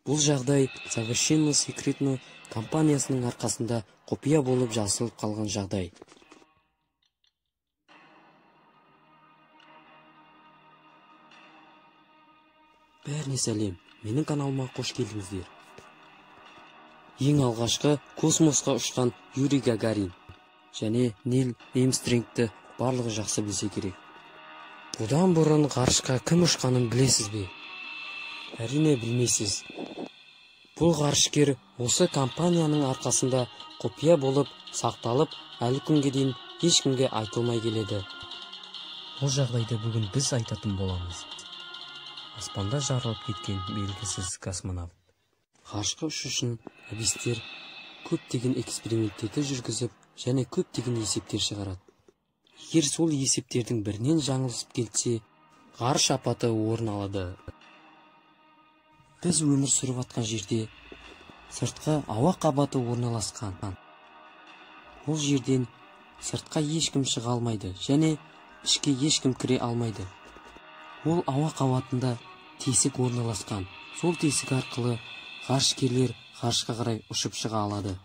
Бұл жағдай Совершенно Секретно компаниясының арқасында құпия болып жасылып қалған жағдай. Бәріне сәлем, менің каналыма қош келдіңіздер. Ең алғашқы космосқа ұшқан Юрий Гагарин және Нил Армстронгты барлығы жақсы білсе керек. Бұдан бұрын ғарышқа кім ұшқанын білесіз бе? Әрине білмейсіз. Бұл ғарышкер осы компанияның арқасында құпия болып сақталып, әлі күнге дейін ешкімге айтылмай келеді. Бұл жағдайды бүгін біз айтатын боламыз. Аспанда жарылып кеткен белгісіз космонавт. Ғарышқа ұшу үшін абистер көптеген эксперименттерді жүргізіп және көптеген есептер шығарады. Егер сол есептердің бірінен жаңылысып кетсе, ғарыш апаты орын алады. Біз өмір сүріп жатқан жерде сыртқа ауа қабаты орналасқан. Ол жерден сыртқа ешкім шыға алмайды және ішке ешкім кіре алмайды. Ол ауа қабатында тесік орналасқан. Сол тесік арқылы ғарышкерлер ғарышқа қарай ұшып шыға алады.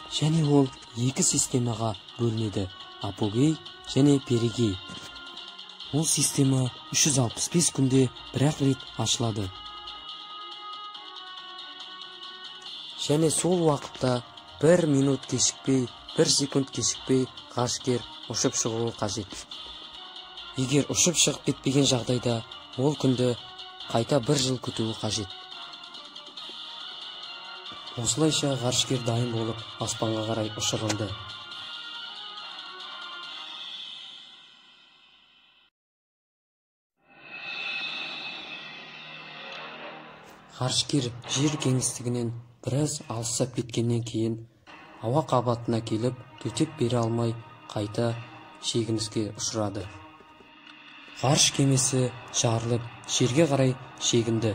Және ол екі системаға бөлінеді: апогей және перигей. Ол система 365 күнде бір-ақ рет ашылады. Және сол уақытта 1 минут кешікпей, 1 секунд кешікпей ғарышкер ұшып шығуы қажет. Егер ұшып шығып кетпеген жағдайда, ол күнді қайта 1 жыл күтуі қажет. Осылайша ғарышкер дайын болып аспанға қарай ұшырылды. Ғарышкер жер кеңістігінен біраз алыстап кеткеннен кейін ауа қабатына келіп, төтеп бере алмай қайта шегініске ұшырады. Ғарыш кемесі жарылып, жерге қарай шегінді.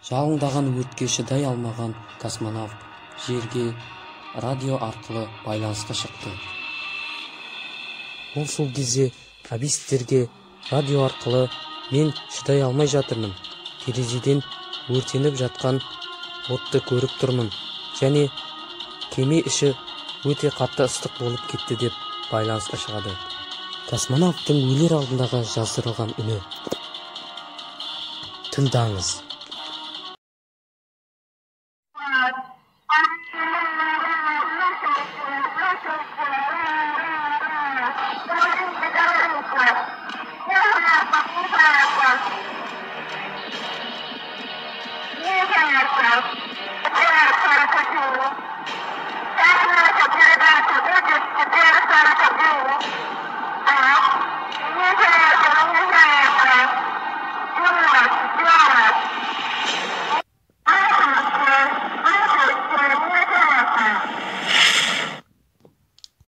Жалындаған өртке шыдай алмаған космонавт жерге радио арқылы байланысқа шықты. Ол сол кезде абисттерге радио арқылы: мен шыдай алмай жатырмын, терезеден өртеніп жатқан отты көріп тұрмын және кеме іші өте қатты ыстық болып кетті деп байланысқа шығады. Космонавттың өлер алдындағы жаздырылған үні. Тыңдаңыз.